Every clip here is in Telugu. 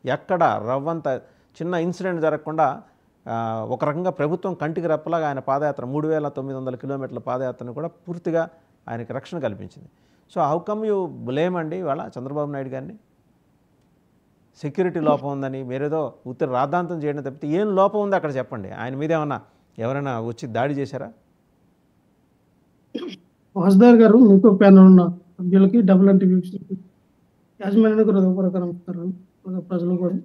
ఎక్కడ రవ్వంత చిన్న ఇన్సిడెంట్ జరగకుండా ఒక రకంగా ప్రభుత్వం కంటికి రెప్పలాగా ఆయన పాదయాత్ర 3900 కిలోమీటర్ల పాదయాత్రను కూడా పూర్తిగా ఆయనకి రక్షణ కల్పించింది. So how come you blame అండి ఇవాళ చంద్రబాబు నాయుడు గారిని? సెక్యూరిటీ లోపం ఉందని మీరేదో ఉత్తర రాద్ధాంతం చేయడం తప్పితే ఏం లోపం ఉంది అక్కడ చెప్పండి. ఆయన మీద ఏమన్నా ఎవరైనా వచ్చి దాడి చేశారా? వాసుదేవ్ గారు, మీకు ప్యానల్ ఉన్న సభ్యులకి డబుల్ టీవీ యాజమాన్యానికి హృదయపూర్వక నమస్కారం. ప్రజలు కూడా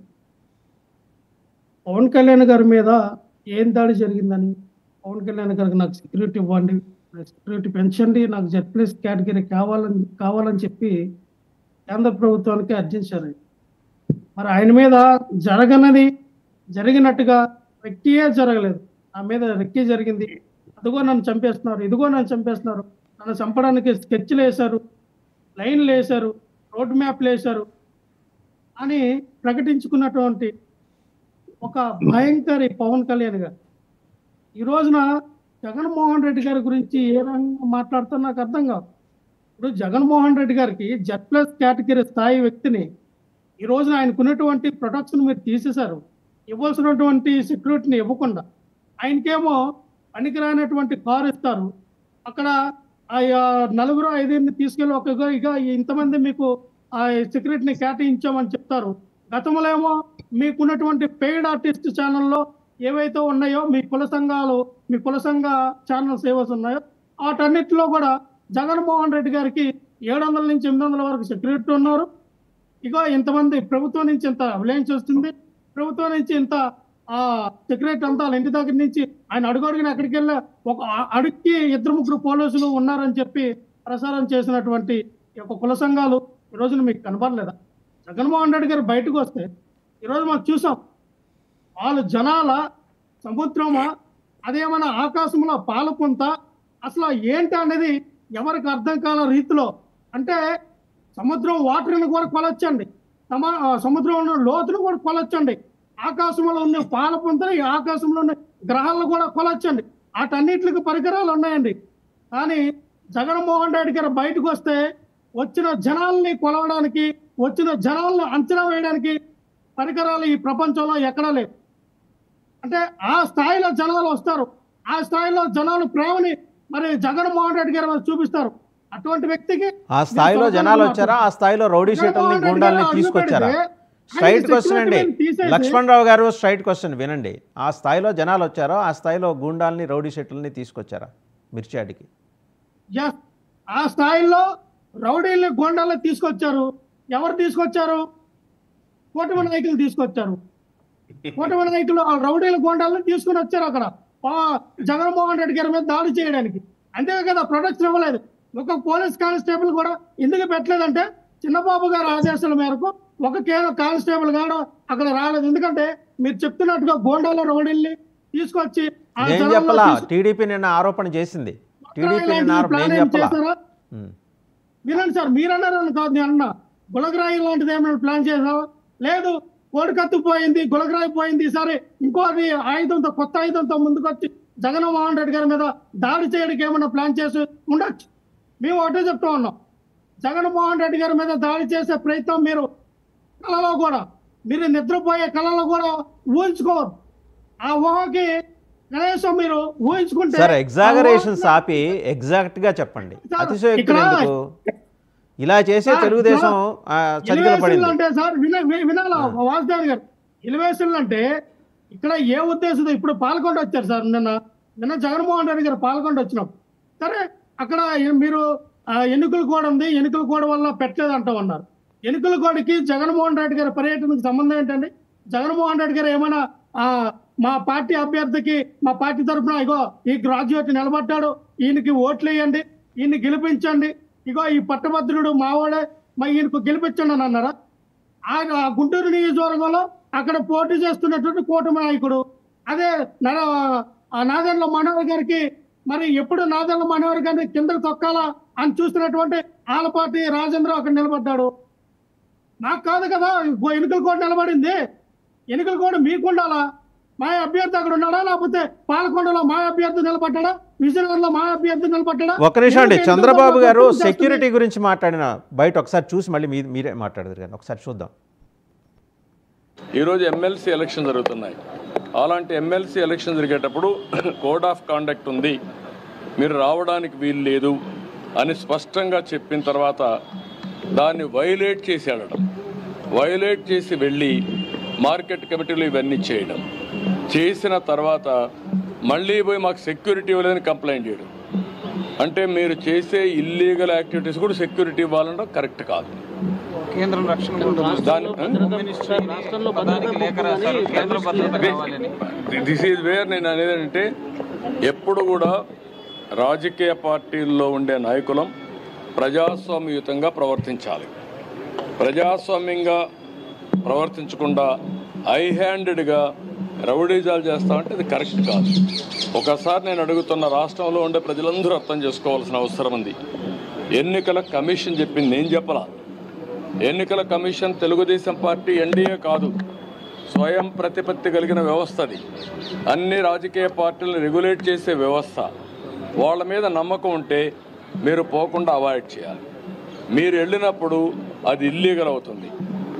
పవన్ కళ్యాణ్ గారి మీద ఏం దాడి జరిగిందని, పవన్ కళ్యాణ్ గారికి నాకు సెక్యూరిటీ ఇవ్వండి, సెక్యూరిటీ పెంచండి, నాకు Z+ కేటగిరీ కావాలని చెప్పి కేంద్ర ప్రభుత్వానికి అర్జించారు. మరి ఆయన మీద జరగనది జరిగినట్టుగా రెక్కియే జరగలేదు, నా మీద రెక్కి జరిగింది. అదిగో నన్ను చంపేస్తున్నారు, ఇదిగో నన్ను చంపేస్తున్నారు, నన్ను చంపడానికి స్కెచ్లు వేశారు, లైన్లు వేశారు, రోడ్ మ్యాప్లు వేశారు అని ప్రకటించుకున్నటువంటి ఒక భయంకరి పవన్ కళ్యాణ్ గారు ఈ రోజున జగన్మోహన్ రెడ్డి గారి గురించి ఏ రకంగా మాట్లాడుతారో నాకు అర్థం కాదు. ఇప్పుడు జగన్మోహన్ రెడ్డి గారికి Z+ కేటగిరీ స్థాయి వ్యక్తిని ఈ రోజున ఆయనకున్నటువంటి ప్రొటెక్షన్ మీరు తీసేశారు. ఇవ్వాల్సినటువంటి సెక్యూరిటీని ఇవ్వకుండా ఆయనకేమో పనికిరానటువంటి కారు ఇస్తారు. అక్కడ నలుగురు 5 తీసుకెళ్ళి ఇక ఇంతమంది మీకు ఆ సెక్యూరిటీని కేటాయించామని చెప్తారు. గతంలో ఏమో మీకున్నటువంటి పెయిడ్ ఆర్టిస్ట్ ఛానల్లో ఏవైతే ఉన్నాయో మీ కుల సంఘ ఛానల్స్ ఏవైతే ఉన్నాయో వాటన్నిటిలో కూడా జగన్మోహన్ రెడ్డి గారికి 700 నుంచి 800 వరకు సెక్యూరిటీ ఉన్నారు. ఇగో ఇంతమంది ప్రభుత్వం నుంచి ఇంత అవిలేన్స్ వస్తుంది, ప్రభుత్వం నుంచి ఇంత సెక్యూరిటీ అంతా ఇంటి దగ్గర నుంచి ఆయన అడుగున అక్కడికి వెళ్ళి ఒక అడుక్కి 2-3 పోలీసులు ఉన్నారని చెప్పి ప్రసారం చేసినటువంటి ఒక కుల సంఘాలు ఈ రోజున మీకు కనపడలేదా? జగన్మోహన్ రెడ్డి గారు బయటకు వస్తే ఈరోజు మనం చూసాం, వాళ్ళు జనాల సముద్రమా అదేమన్నా ఆకాశంలో పాలపుంత అసలు ఏంటి అనేది ఎవరికి అర్థం కాల రీతిలో, అంటే సముద్రం వాటర్ని కూడా కొలొచ్చండి, సముద్రంలో లోతును కూడా కొలొచ్చండి, ఆకాశంలో ఉన్న పాలపుంతని ఆకాశంలో ఉన్న గ్రహాలను కూడా కొలొచ్చండి, వాటన్నిటికి పరికరాలు ఉన్నాయండి. కానీ జగన్మోహన్ రెడ్డి గారు బయటకు వస్తే వచ్చిన జనాల్ని కొలవడానికి, వచ్చిన జనాలను అంచనా వేయడానికి పరికరాలు ఈ ప్రపంచంలో ఎక్కడా లేవు. అంటే ఆ స్థాయిలో జనాలు వస్తారు, ఆ స్థాయిలో జనాలు ప్రేమని మరి జగన్మోహన్ రెడ్డి గారు చూపిస్తారు. అటువంటి వ్యక్తికి ఆ స్థాయిలో జనాలు వచ్చారా? ఆ స్థాయిలో రౌడీ షీటర్ని గుండాల్ని తీసుకొచ్చారా? స్ట్రైట్ క్వశ్చన్ అండి లక్ష్మణరావు గారు, స్ట్రైట్ క్వశ్చన్ వినండి. ఆ స్థాయిలో జనాలు వచ్చారో ఆ స్థాయిలో గుండాల్ని రౌడీ షీటర్ని తీసుకొచ్చారా మిర్చాడికి? ఆ స్థాయిలో రౌడీల్ని గోండాల్ని తీసుకొచ్చారు. ఎవరు తీసుకొచ్చారు? కూటమి నాయకులు తీసుకొచ్చారు. కూటమి నాయకులు ఆ రౌడీల గోండాలను తీసుకుని వచ్చారు అక్కడ జగన్మోహన్ రెడ్డి గారి మీద దాడి చేయడానికి. అంతే కదా, ప్రొటెక్షన్ ఇవ్వలేదు. ఒక పోలీస్ కానిస్టేబుల్ కూడా ఎందుకు పెట్టలేదంటే చిన్నబాబు గారి ఆదేశాల మేరకు ఒక కానిస్టేబుల్ గారు అక్కడ రాలేదు. ఎందుకంటే మీరు చెప్తున్నట్టుగా గోండాల రౌడీల్ని తీసుకొచ్చి టీడీపీ నిన్న ఆరోపణ చేసింది. వినండి సార్, మీరన్నారని కాదు నేను అన్నా. గులకరాయి లాంటిది ఏమైనా ప్లాన్ చేసావా? లేదు, కోడికత్తు పోయింది, గులకరాయి పోయింది, సరే ఇంకోటి ఆయుధంతో, కొత్త ఆయుధంతో ముందుకొచ్చి జగన్మోహన్ రెడ్డి గారి మీద దాడి చేయడానికి ఏమైనా ప్లాన్ చేసి ఉండొచ్చు. మేము ఒకటే చెప్తా ఉన్నాం, జగన్మోహన్ రెడ్డి గారి మీద దాడి చేసే ప్రయత్నం మీరు కళలో కూడా, మీరు నిద్రపోయే కళలో కూడా ఊహించుకోవద్దు. ఆ ఊహకి కనీసం మీరు ఊహించుకుంటే ఎగ్జాగరేషన్స్ ఆపి ఎగ్జాక్ట్ గా చెప్పండి. అతిశయోక్తులు ఎందుకు? ఇలా చేసే తెలుగుదేశం అంటే సార్ వినాలా వాసుదేవ్ గారు, ఎలివేషన్లు అంటే ఇక్కడ ఏ ఉద్దేశం? ఇప్పుడు పాల్గొండ వచ్చారు సార్, నిన్న జగన్మోహన్ రెడ్డి గారు పాల్గొండ వచ్చినప్పుడు సరే అక్కడ మీరు ఎన్నికల కోడ్ ఉంది, ఎన్నికల కోడ్ వల్ల పెట్టలేదు అంటూ ఉన్నారు. ఎన్నికల కోడ్కి జగన్మోహన్ రెడ్డి గారి పర్యటనకు సంబంధం ఏంటండి? జగన్మోహన్ రెడ్డి గారు ఏమైనా మా పార్టీ అభ్యర్థికి, మా పార్టీ తరఫున ఇగో ఈ గ్రాడ్యుయేట్ నిలబడ్డాడు, ఈయనకి ఓట్లు వేయండి, ఈయన్ని గెలిపించండి, ఇగో ఈ పట్టభద్రుడు మావాడే, మా ఈయనకు గెలిపించండి అని అన్నారా? ఆ గుంటూరు నియోజకవర్గంలో అక్కడ పోటీ చేస్తున్నటువంటి కూటమి నాయకుడు అదే నాదెండ్ల మనోహర్ గారికి మరి ఎప్పుడు నాదెండ్ల మనోహర్ గారిని కిందకు తొక్కాలా అని చూస్తున్నటువంటి ఆలపాటి రాజేంద్ర అక్కడ నిలబడ్డాడు. నాకు కాదు కదా ఎన్నికల కోడ్ నిలబడింది. ఎన్నికల కోడ్ మీకు ఉండాలా? మా అభ్యర్థి అక్కడ ఉన్నాడా, లేకపోతే పాలకొండలో మా అభ్యర్థి నిలబడ్డా, విజయనగరంలో మా అభ్యర్థి నిలబడ్డా? ఒక్క నిమిషం అండి, చంద్రబాబు గారు సెక్యూరిటీ గురించి మాట్లాడిన బయట ఒకసారి చూసి మళ్ళీ మీరే మాట్లాడదు కానీ ఒకసారి చూద్దాం. ఈరోజు ఎమ్మెల్సీ ఎలక్షన్ జరుగుతున్నాయి. అలాంటి ఎమ్మెల్సీ ఎలక్షన్ జరిగేటప్పుడు కోడ్ ఆఫ్ కాండక్ట్ ఉంది, మీరు రావడానికి వీలు లేదు అని స్పష్టంగా చెప్పిన తర్వాత దాన్ని వైలేట్ చేసి వెళ్ళడం, వైలేట్ చేసి వెళ్ళి మార్కెట్ కమిటీలు ఇవన్నీ చేయడం, చేసిన తర్వాత మళ్ళీ పోయి మాకు సెక్యూరిటీ ఇవ్వలేదని కంప్లైంట్ చేయడం. అంటే మీరు చేసే ఇల్లీగల్ యాక్టివిటీస్ కూడా సెక్యూరిటీ ఇవ్వాలంటే కరెక్ట్ కాదు. కేంద్రం రక్షణ దిస్ ఈజ్ వేర్ నేను అనేది అంటే ఎప్పుడు కూడా రాజకీయ పార్టీల్లో ఉండే నాయకులం ప్రజాస్వామ్యయుతంగా ప్రవర్తించాలి. ప్రజాస్వామ్యంగా ప్రవర్తించకుండా హై హ్యాండెడ్గా రౌడీజాలు చేస్తామంటే అది కరెక్ట్ కాదు. ఒకసారి నేను అడుగుతున్న, రాష్ట్రంలో ఉండే ప్రజలందరూ అర్థం చేసుకోవాల్సిన అవసరం ఉంది. ఎన్నికల కమిషన్ చెప్పింది, నేను చెప్పలా. ఎన్నికల కమిషన్ తెలుగుదేశం పార్టీ ఎన్డీఏ కాదు, స్వయం ప్రతిపత్తి కలిగిన వ్యవస్థ. అది అన్ని రాజకీయ పార్టీలను రెగ్యులేట్ చేసే వ్యవస్థ. వాళ్ళ మీద నమ్మకం ఉంటే మీరు పోకుండా అవాయిడ్ చేయాలి. మీరు వెళ్ళినప్పుడు అది ఇల్లీగల్ అవుతుంది.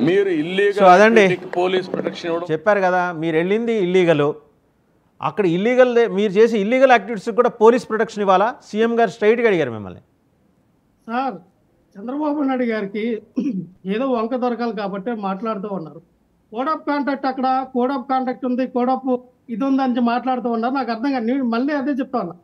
మీరు ఇల్లీగల్ పోలీస్ ప్రొటెక్షన్ ఇవ్వడం చెప్పారు కదా, మీరు వెళ్ళింది ఇల్లీగల్. అక్కడ ఇల్లీగల్ మీరు చేసి ఇల్లీగల్ యాక్టివిటీస్కి కూడా పోలీస్ ప్రొటెక్షన్ ఇవ్వాలా? సీఎం గారు స్ట్రైట్గా అడిగారు మిమ్మల్ని. సార్, చంద్రబాబు నాయుడు గారికి ఏదో వంక దొరకాలి కాబట్టి మాట్లాడుతూ ఉన్నారు. కోడ్ ఆఫ్ కాంటాక్ట్, అక్కడ కోడ్ ఆఫ్ కాంటాక్ట్ ఉంది, కోడ్ ఆఫ్ ఇది ఉందని మాట్లాడుతూ ఉన్నారు. నాకు అర్థం కాదు. నేను మళ్ళీ అదే చెప్తా ఉన్నా.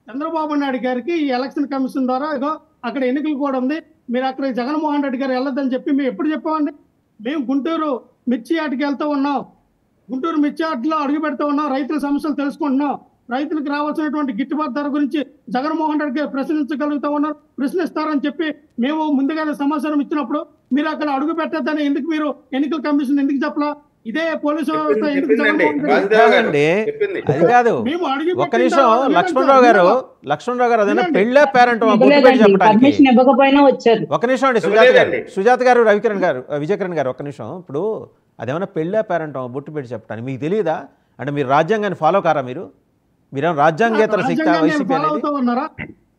చంద్రబాబు నాయుడు గారికి ఈ ఎలక్షన్ కమిషన్ ద్వారా ఏదో అక్కడ ఎన్నికలు కూడా ఉంది, మీరు అక్కడ జగన్మోహన్ రెడ్డి గారు వెళ్ళొద్దని చెప్పి మేము ఎప్పుడు చెప్పామండి? మేము గుంటూరు మిర్చి ఆటకి వెళ్తూ ఉన్నాం, గుంటూరు మిర్చి ఆటలో అడుగు పెడుతూ ఉన్నాం, రైతుల సమస్యలు తెలుసుకుంటున్నాం, రైతులకు రావాల్సినటువంటి గిట్టుబాటు ధర గురించి జగన్మోహన్ రెడ్డి గారు ప్రశ్నించగలుగుతా ఉన్నారు, ప్రశ్నిస్తారని చెప్పి మేము ముందుగానే సమాచారం ఇచ్చినప్పుడు మీరు అక్కడ అడుగు పెట్టద్దని ఎందుకు మీరు ఎన్నికల కమిషన్ ఎందుకు చెప్పలా? ఇదే పోలీసు వ్యవస్థ ఎందుకు అది కాదు. ఒక్క నిమిషం లక్ష్మణరావు గారు అదేనా పెళ్ళే పేరెంట్ చెప్పడానికి ఒక నిమిషం అండి. సుజాత గారు విజయకిరణ్ గారు ఒక్క నిమిషం. ఇప్పుడు అదేమన్నా పెళ్ళే పేరెంట్ బొట్టు పెట్టి చెప్పడానికి మీకు తెలియదా? అంటే మీరు రాజ్యాంగాన్ని ఫాలో కారా? మీరేమో రాజ్యాంగేతర శక్తి వైసీపీ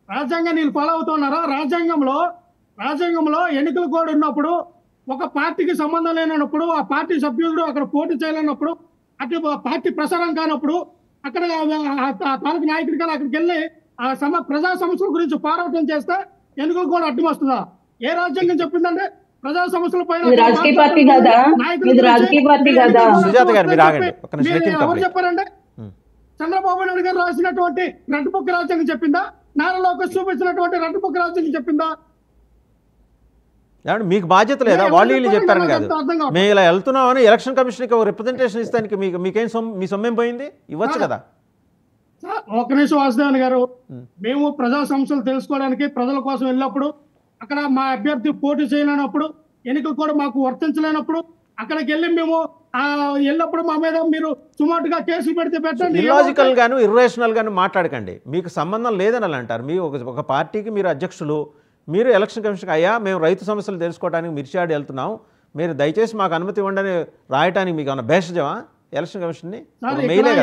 రాజ్యాంగాన్ని ఫాలో అవుతున్నారా? రాజ్యాంగంలో ఎన్నికల కోడ్ ఉన్నప్పుడు ఒక పార్టీకి సంబంధం లేనప్పుడు, ఆ పార్టీ సభ్యుడు అక్కడ పోటీ చేయలేనప్పుడు, అటు పార్టీ ప్రసారం కానప్పుడు అక్కడ తాలూకు నాయకుడి కానీ అక్కడికి వెళ్ళి ఆ ప్రజా సమస్యల గురించి పోరాటం చేస్తే ఎన్నికలు కూడా అడ్డం వస్తుందా? ఏ రాజ్యాంగం చెప్పిందంటే ప్రజా సమస్యల పైన ఎవరు చెప్పారంటే? చంద్రబాబు నాయుడు గారు రాసినటువంటి రెడ్ బుక్ రాజ్యాంగం చెప్పిందా? నారా లోకేష్ చూపించినటువంటి రెడ్ బుక్ రాజ్యాంగం చెప్పిందా? మీకు బాధ్యత లేదా? వాళ్ళు వీళ్ళు చెప్పారని కాదు, మేము ఇలా వెళ్తున్నామని ఎలక్షన్ కమిషన్కి ఒక రిప్రజెంటేషన్ ఇస్తానికి మీకేం మీ సొమ్మేం పోయింది? ఇవ్వచ్చు కదా. ఒక నిమిషం వాసుదేవన్ గారు, మేము ప్రజా సమస్యలు తెలుసుకోవడానికి ప్రజల కోసం వెళ్ళినప్పుడు, అక్కడ మా అభ్యర్థి పోటీ చేయలేనప్పుడు, ఎన్నికలు కూడా మాకు వర్తించలేనప్పుడు అక్కడికి వెళ్ళి మేము వెళ్ళినప్పుడు మా మీద మీరు సుమారుగా కేసులు పెడితే పెట్టండి. ఇల్లాజికల్ గాను ఇర్రేషనల్ గాను మాట్లాడకండి. మీకు సంబంధం లేదని అలా అంటారు. మీ ఒక పార్టీకి మీరు అధ్యక్షులు, మీరు ఎలక్షన్ కమిషన్కి అయ్యా మేము రైతు సమస్యలు తెలుసుకోవడానికి మిర్చియాడి వెళ్తున్నాం, మీరు దయచేసి మాకు అనుమతి ఇవ్వండి రాయటానికి మీకు ఏమైనా భేషజమా ఎలక్షన్ కమిషన్ని?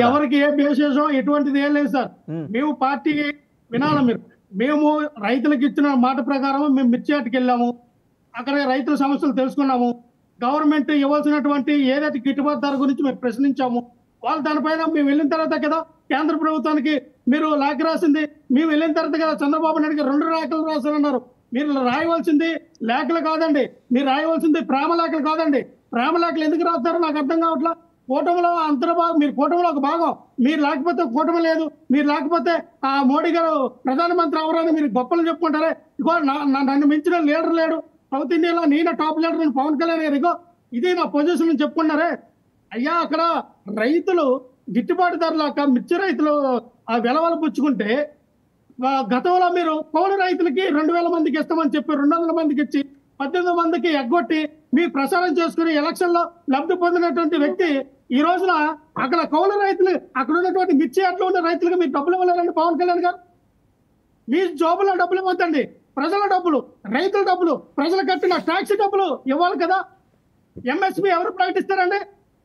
ఎవరికి ఏ భేషజం ఎటువంటిది ఏం లేదు సార్. మేము పార్టీకి వినాలి. మేము రైతులకు ఇచ్చిన మాట ప్రకారం మేము మిర్చియాటికి వెళ్ళాము, అక్కడ రైతుల సమస్యలు తెలుసుకున్నాము, గవర్నమెంట్ ఇవ్వాల్సినటువంటి ఏదైతే గిట్టుబాటు ధర గురించి మేము ప్రశ్నించాము. వాళ్ళు దానిపైన మేము వెళ్ళిన తర్వాత కదా కేంద్ర ప్రభుత్వానికి మీరు లేఖ రాసింది. మేము వెళ్ళిన తర్వాత కదా చంద్రబాబు నాయుడు గారు 2 లేఖలు రాశారన్నారు. మీరు రాయవలసింది లేఖలు కాదండి, మీరు రాయవలసింది ప్రేమ లేఖలు కాదండి. ప్రేమ లేఖలు ఎందుకు రాస్తారో నాకు అర్థం కావట్లా. కూటమిలో అంతర్భాగం, మీరు కూటమిలో ఒక భాగం. మీరు లేకపోతే కూటమి లేదు, మీరు లేకపోతే ఆ మోడీ గారు ప్రధానమంత్రి అవరని మీరు గొప్పలు చెప్పుకుంటారే. ఇగో నన్ను మించిన లీడర్ లేడు సౌత్ ఇండియాలో, నేనే టాప్ లీడర్ పవన్ కళ్యాణ్ గారు, ఇగో ఇది నా పొజిషన్ చెప్పుకున్నారే. అయ్యా, అక్కడ రైతులు గిట్టుబాటు ధరలాక మిర్చి రైతులు ఆ వెలవలు పుచ్చుకుంటే, గతంలో మీరు కౌలు రైతులకి 2000 మందికి ఇస్తామని చెప్పి 200 మందికి ఇచ్చి 18 మందికి ఎగ్గొట్టి మీ ప్రసారం చేసుకుని ఎలక్షన్ లో లబ్ధి పొందినటువంటి వ్యక్తి ఈ రోజున అక్కడ కౌలు రైతులు, అక్కడ ఉన్నటువంటి మిర్చి అట్లా ఉన్న రైతులకు మీరు డబ్బులు ఇవ్వలేరండి పవన్ కళ్యాణ్ గారు. మీ జోబులో డబ్బులు ఇవ్వద్దండి, ప్రజల డబ్బులు, రైతుల డబ్బులు, ప్రజలు కట్టిన ట్యాక్స్ డబ్బులు ఇవ్వాలి కదా. ఎంఎస్పీ ఎవరు ప్రకటిస్తారండి?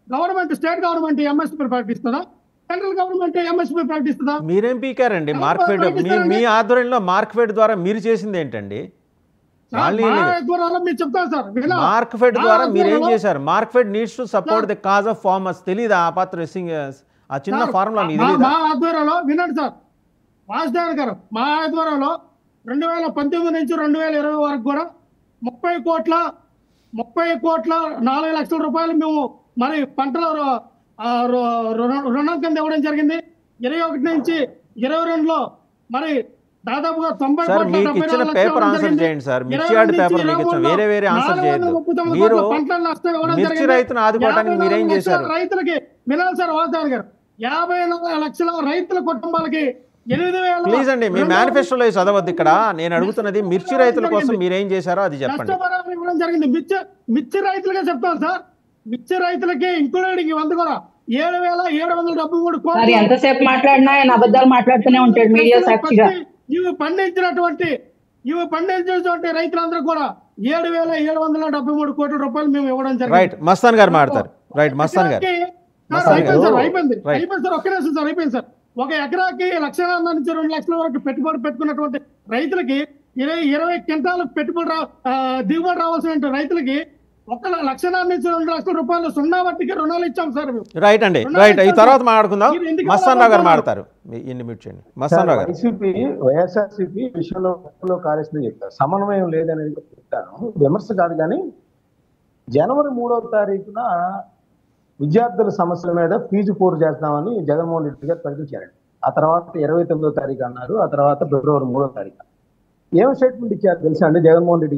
గవర్నమెంట్, స్టేట్ గవర్నమెంట్ ఎంఎస్పీ ప్రకటిస్తుందా? సెంట్రల్ గవర్నమెంట్ ఎంఎస్పీ ప్రకటిస్తుందా? మీరేం పీకారండి మార్క్ఫెడ్? మీ ఆధ్వర్యంలో మార్క్ఫెడ్ ద్వారా మీరు చేసింది ఏంటండి? వాళ్ళు మా ఏం లేదు. ఆధ్వర్యంలో మీరు చెప్తాను సార్ వినా మార్క్ ఫెడ్ ద్వారా మా మీరు ఏం ఆధ్వర్యంలో- చేశారు? Mark fed needs to support the cause of farmers. తెలీదా ఆ పాత్ర ఆ చిన్న సార్, ఫార్ములా మీకు మా తెలీదా? ఆధ్వర్యంలో వినండి సార్ వాసుదేవన్ గారు, మా ఆధ్వర్యంలో 2019 నుంచి 2020 వరకు కూడా 30 కోట్ల 4 లక్షల రూపాయలు మేము మరి పంటల రుణం కింద ఇవ్వడం జరిగింది. 21 నుంచి 22లో మరి దాదాపుగా 90 సార్ కోట్ల మీకు 74 ఇచ్చిన లక్షలు పేపర్ ఇవ్వడం ఆన్సర్ జరిగింది. చేయండి సార్. 22 మిర్చి యార్డ్ నుంచి పేపర్ మీకు ఇచ్చిన 23లో వేరే ఆన్సర్ చేయొద్దు. 439 మీరు కోట్ల పంటల నష్టం ఇవ్వడం మిర్చి జరిగింది. రైతును ఆదుకోవడానికి 54 మీరేం లక్షల చేశారు? రైతులకి వినాలి సార్ వాసుదేవన్ గారు, 54 లక్షల రైతుల కుటుంబాలకి 8,000 ప్లీజ్ అండి, మీ మేనిఫెస్టోలో చదవద్దు. ఇక్కడ నేను అడుగుతున్నది మిర్చి రైతుల కోసం మీరేం చేశారో అది చెప్పండి. నష్టపరిహారం ఇవ్వడం జరిగింది. మిర్చి రైతులుగా చెప్తాను సార్, మిర్చి రైతులకి ఇంక్లూడింగ్ ఇవంతా కూడా 7,773 మరి కోట్లు. ఎంతసేపు మాట్లాడినా ఆయన అబద్ధాలు మాట్లాడుతూనే ఉంటాడు మీడియా సాక్షిగా. ఇవి పండించినటువంటి రైతులందరూ కూడా 7,773 కోట్ల రూపాయలు మేము ఇవ్వడం జరిగింది. రైట్, మస్తాన్ గారు మాట్లాడతారు. రైట్, మస్తాన్ గారు. అయిపోయింది సార్, ఒక్క నిమిషం సార్, అయిపోయింది సార్. ఒక ఎకరాకి 1,50,000 నుంచి 2 లక్షల వరకు పెట్టుబడి పెట్టుకున్నటువంటి రైతులకి 20 క్వింటాలు దిగుబడి రావాల్సిన రైతులకి 1,00,000 నుంచి 2 లక్షల రూపాయలు సున్నా వడ్డీకి రుణాలు ఇచ్చాం సార్ మేము. రైట్ అండి, రైట్. ఈ తర్వాత మాట్లాడుకుందాం. మస్తాన్ రావు గారు మాట్లాడతారు. మ్యూట్ చేయండి మస్తాన్ రావు గారు. వైసీపీ వైఎస్ఆర్సీపీ విషయంలో కాలేసిన చెప్తారు, సమన్వయం లేదనేది చెప్తాను, విమర్శ కాదు. కానీ జనవరి 3వ తారీఖున విద్యార్థుల సమస్యల మీద ఫీజు పోరు చేస్తామని జగన్మోహన్ రెడ్డి గారు ప్రకటించారండి. ఆ తర్వాత 29వ తారీఖు అన్నారు, ఆ తర్వాత ఫిబ్రవరి 3వ తారీఖు ఏం స్టేట్మెంట్ ఇచ్చారు తెలుసా అండి జగన్మోహన్ రెడ్డి గారు?